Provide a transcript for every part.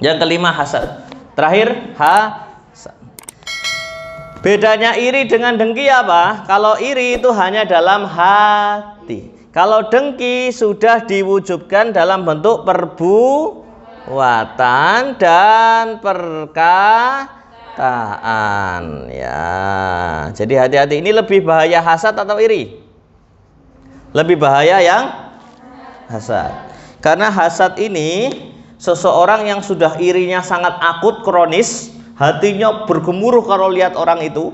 Yang kelima hasad. Terakhir hasad. Bedanya iri dengan dengki apa? Kalau iri itu hanya dalam hati. Kalau dengki sudah diwujudkan dalam bentuk perbuatan dan perkataan. Ya, jadi hati-hati. Ini lebih bahaya hasad atau iri? Lebih bahaya yang hasad. Karena hasad ini seseorang yang sudah irinya sangat akut, kronis, hatinya bergemuruh kalau lihat orang itu,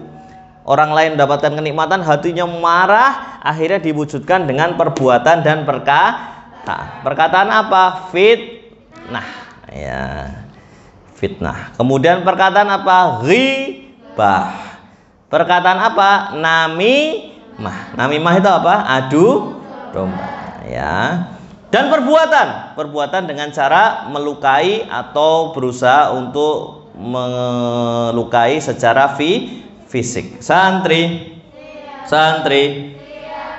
orang lain mendapatkan kenikmatan, hatinya marah, akhirnya diwujudkan dengan perbuatan dan perkataan. Perkataan apa? Fitnah. Ya, fitnah. Kemudian perkataan apa? Ghibah. Perkataan apa? Namimah. Namimah itu apa? Adu domba. Ya. Dan perbuatan dengan cara melukai atau berusaha untuk melukai secara fisik. Santri.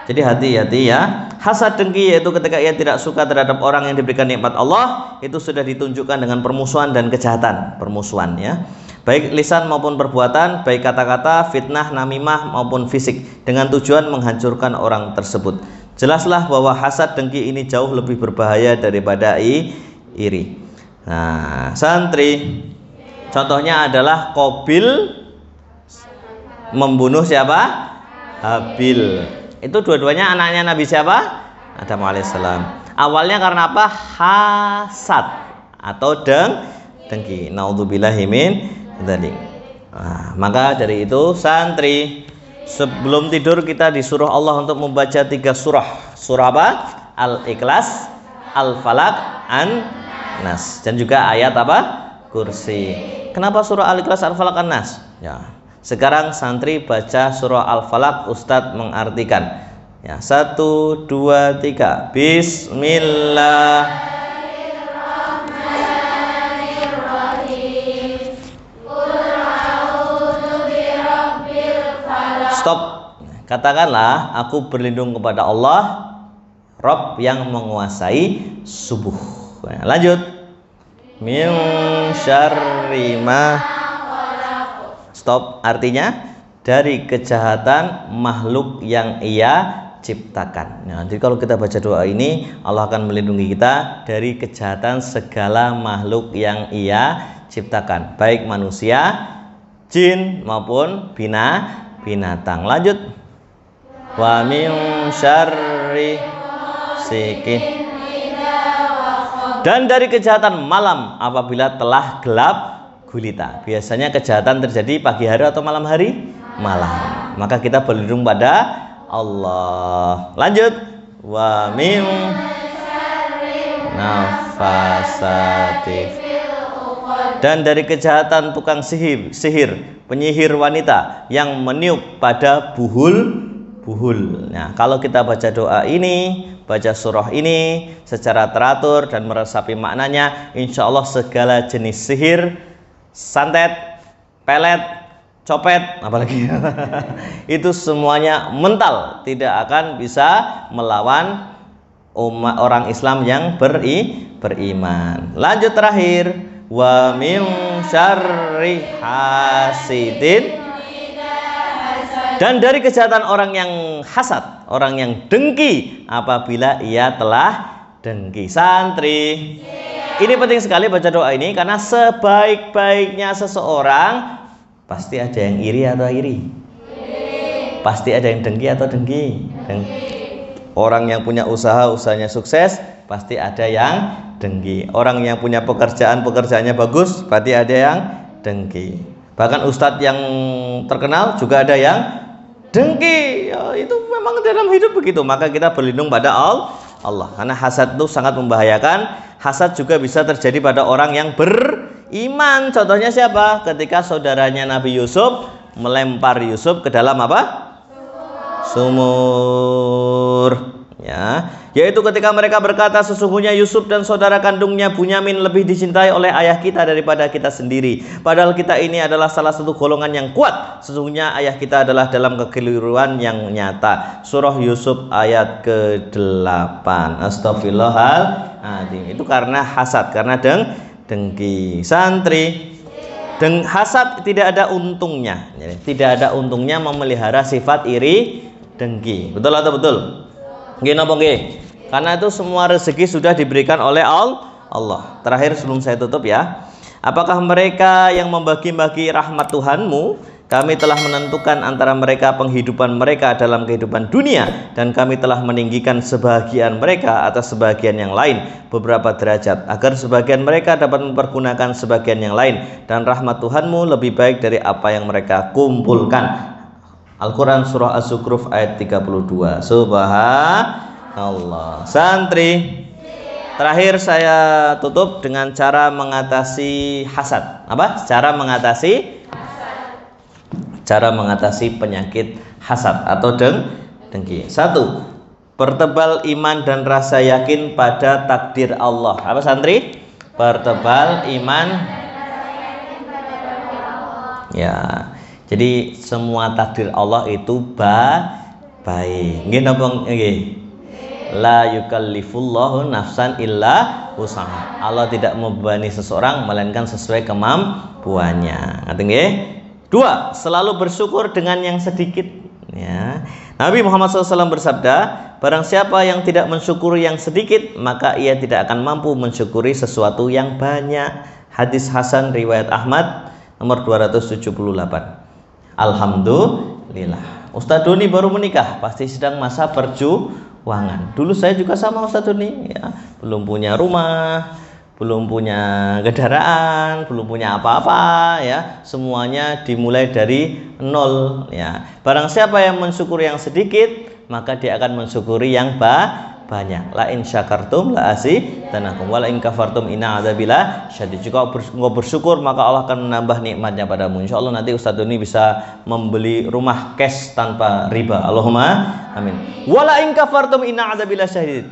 Jadi hati-hati ya. Hasad dengki yaitu ketika ia tidak suka terhadap orang yang diberikan nikmat Allah, itu sudah ditunjukkan dengan permusuhan dan kejahatan, permusuhan ya. Baik lisan maupun perbuatan, baik kata-kata, fitnah, namimah maupun fisik, dengan tujuan menghancurkan orang tersebut. Jelaslah bahwa hasad dengki ini jauh lebih berbahaya daripada iri. Nah, santri, contohnya adalah Qabil membunuh siapa? Habil. Itu dua-duanya anaknya Nabi siapa? Adam alaihissalam. Awalnya karena apa? Hasad atau dengki. Naudzubillahi min dzalik. Nah, maka dari itu santri, sebelum tidur kita disuruh Allah untuk membaca 3 surah. Surah apa? Al-Ikhlas, Al-Falaq, An-Nas. Dan juga ayat apa? Kursi. Kenapa surah Al-Ikhlas, Al-Falaq, An-Nas? Ya. Sekarang santri baca surah Al-Falaq, Ustadz mengartikan. Ya, 1, 2, 3. Bismillah. Stop. Katakanlah, aku berlindung kepada Allah, Rabb yang menguasai subuh. Nah, lanjut. Min syarri ma. Stop. Artinya dari kejahatan makhluk yang ia ciptakan. Nah, jadi kalau kita baca doa ini, Allah akan melindungi kita dari kejahatan segala makhluk yang ia ciptakan, baik manusia, jin maupun binatang. Lanjut. Wa min syarri sikin. Dan dari kejahatan malam apabila telah gelap gulita. Biasanya kejahatan terjadi pagi hari atau malam hari? Malam. Maka kita berlindung pada Allah. Lanjut. Wa min nafasati. Dan dari kejahatan tukang sihir, penyihir wanita yang meniup pada buhul. Nah, kalau kita baca doa ini, baca surah ini secara teratur dan meresapi maknanya, insya Allah segala jenis sihir, santet, pelet, copet, apalagi itu semuanya mental, tidak akan bisa melawan orang Islam yang beriman. Lanjut terakhir. Wa min syarri hasidin. Dan dari kejahatan orang yang hasad, orang yang dengki apabila ia telah dengki. Santri, ini penting sekali baca doa ini karena sebaik-baiknya seseorang pasti ada yang iri atau iri. Pasti ada yang dengki atau dengki. Orang yang punya usaha, usahanya sukses, pasti ada yang dengki. Orang yang punya pekerjaannya bagus, pasti ada yang dengki. Bahkan ustadz yang terkenal juga ada yang dengki. Ya, itu memang dalam hidup begitu. Maka kita berlindung pada Allah. Karena hasad itu sangat membahayakan. Hasad juga bisa terjadi pada orang yang beriman. Contohnya siapa? Ketika saudaranya Nabi Yusuf melempar Yusuf ke dalam apa? Sumur. Ya, yaitu ketika mereka berkata, sesungguhnya Yusuf dan saudara kandungnya Bunyamin lebih dicintai oleh ayah kita daripada kita sendiri. Padahal kita ini adalah salah satu golongan yang kuat. Sesungguhnya ayah kita adalah dalam kekeliruan yang nyata. Surah Yusuf ayat ke-8. Astaghfirullahaladzim. Itu karena hasad, karena dengki. Santri, hasad tidak ada untungnya. Tidak ada untungnya memelihara sifat iri, dengki. Betul atau betul? Nggih napa nggih? Karena itu semua rezeki sudah diberikan oleh Allah. Terakhir sebelum saya tutup ya. Apakah mereka yang membagi-bagi rahmat Tuhanmu? Kami telah menentukan antara mereka penghidupan mereka dalam kehidupan dunia, dan kami telah meninggikan sebagian mereka atas sebagian yang lain beberapa derajat, agar sebagian mereka dapat mempergunakan sebagian yang lain, dan rahmat Tuhanmu lebih baik dari apa yang mereka kumpulkan. Al-Quran Surah Az-Zukhruf ayat 32. Subhanallah. Santri, terakhir saya tutup dengan cara mengatasi hasad. Apa? Cara mengatasi penyakit hasad atau dengki. 1. Pertebal iman dan rasa yakin pada takdir Allah. Apa santri? Pertebal iman. Ya. Jadi semua takdir Allah itu baik. Nggih napa nggih? La yukallifullahu nafsan illa wus'aha. Allah tidak membebani seseorang melainkan sesuai kemampuannya. Ngerti nggih? 2. Selalu bersyukur dengan yang sedikit ya. Nabi Muhammad SAW bersabda, barang siapa yang tidak mensyukuri yang sedikit, maka ia tidak akan mampu mensyukuri sesuatu yang banyak. Hadis hasan riwayat Ahmad nomor 278. Alhamdulillah. Ustadz Doni baru menikah, pasti sedang masa perjuangan. Dulu saya juga sama Ustadz Doni ya. Belum punya rumah, belum punya kendaraan, belum punya apa-apa ya. Semuanya dimulai dari nol ya. Barang siapa yang mensyukuri yang sedikit, maka dia akan mensyukuri yang banyak. La in syakartum la azidanakum wa la in kafartum inna adzabillah syadid. Jika engkau bersyukur, maka Allah akan menambah nikmatnya padamu. Insyaallah nanti Ustadz ini bisa membeli rumah cash tanpa riba. Allahumma amin. Wa la in kafartum inna adzabillah syadid.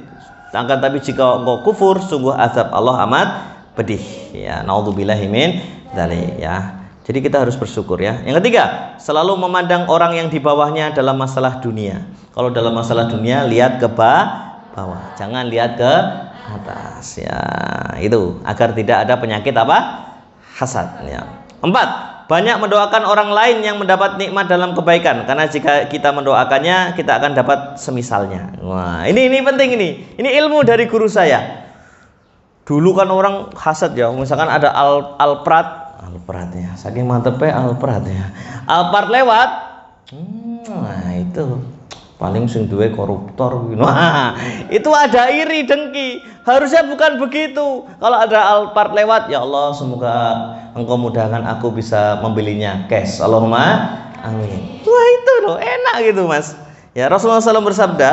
Akan tapi jika engkau kufur, sungguh azab Allah amat pedih ya. Naudzubillahi min dzalik ya. Jadi kita harus bersyukur ya. Yang ketiga, selalu memandang orang yang di bawahnya dalam masalah dunia. Kalau dalam masalah dunia, lihat ke bawah, jangan lihat ke atas ya. Itu agar tidak ada penyakit apa? Hasad ya. 4. Banyak mendoakan orang lain yang mendapat nikmat dalam kebaikan, karena jika kita mendoakannya, kita akan dapat semisalnya. Wah, ini penting ini. Ini ilmu dari guru saya. Dulu kan orang hasad ya, misalkan ada Alphard ya, saking mantepnya Alphard ya. Alphard lewat, nah itu paling sing duwe koruptor. Nah, itu ada iri dengki. Harusnya bukan begitu. Kalau ada Alphard lewat, ya Allah semoga engkau mudahkan aku bisa membelinya cash. Allahumma amin. Wah itu loh enak gitu mas. Ya Rasulullah SAW bersabda,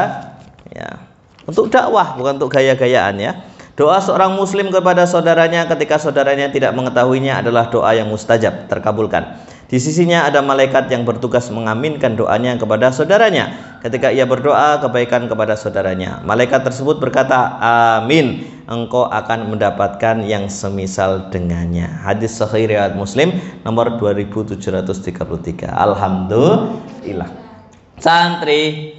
ya untuk dakwah bukan untuk gaya-gayaan ya. Doa seorang muslim kepada saudaranya ketika saudaranya tidak mengetahuinya adalah doa yang mustajab, terkabulkan. Di sisinya ada malaikat yang bertugas mengaminkan doanya kepada saudaranya ketika ia berdoa kebaikan kepada saudaranya. Malaikat tersebut berkata, amin, engkau akan mendapatkan yang semisal dengannya. Hadis sahih riwayat Muslim nomor 2733. Alhamdulillah. Santri,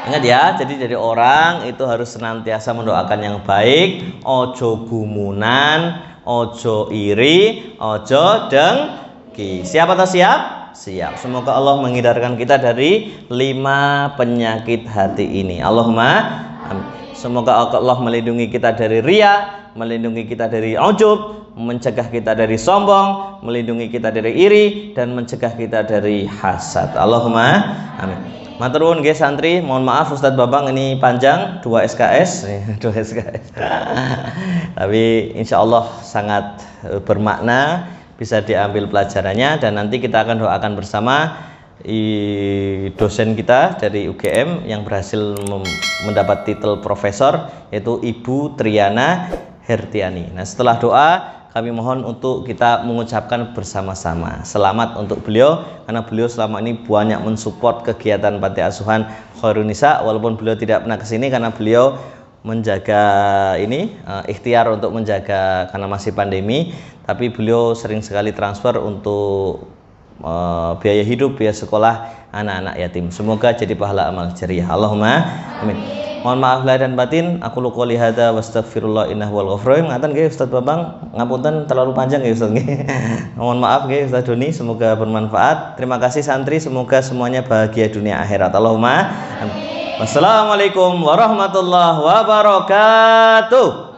ingat ya, jadi orang itu harus senantiasa mendoakan yang baik, ojo gumunan, ojo iri, ojo dengki. Siap atau siap? Siap. Semoga Allah menghindarkan kita dari 5 penyakit hati ini. Allahumma amin. Semoga Allah melindungi kita dari riya, melindungi kita dari ujub, mencegah kita dari sombong, melindungi kita dari iri, dan mencegah kita dari hasad. Allahumma amin. Matur nuwun nggih santri, mohon maaf Ustadz Babang ini panjang 2 SKS. Tapi insya Allah sangat bermakna, bisa diambil pelajarannya, dan nanti kita akan doakan bersama dosen kita dari UGM yang berhasil mendapat titel profesor, yaitu Ibu Triana Hertiani. Nah setelah doa kami mohon untuk kita mengucapkan bersama-sama selamat untuk beliau, karena beliau selama ini banyak mensupport kegiatan Panti Asuhan Khairun Nisa, walaupun beliau tidak pernah kesini karena beliau menjaga ikhtiar untuk menjaga karena masih pandemi, tapi beliau sering sekali transfer untuk biaya hidup, biaya sekolah anak-anak yatim. Semoga jadi pahala amal jariah. Allahumma amin. Mohon maaf lahir dan batin. Aku qouli hadza wastaghfirullah innahu wal ghafurur rahim. Ngaten nggih Ustaz Bambang, ngapunten terlalu panjang nggih Ustaz nggih. Mohon maaf nggih Ustaz Doni, semoga bermanfaat. Terima kasih santri, semoga semuanya bahagia dunia akhirat. Allahumma amin. Wassalamualaikum warahmatullahi wabarakatuh.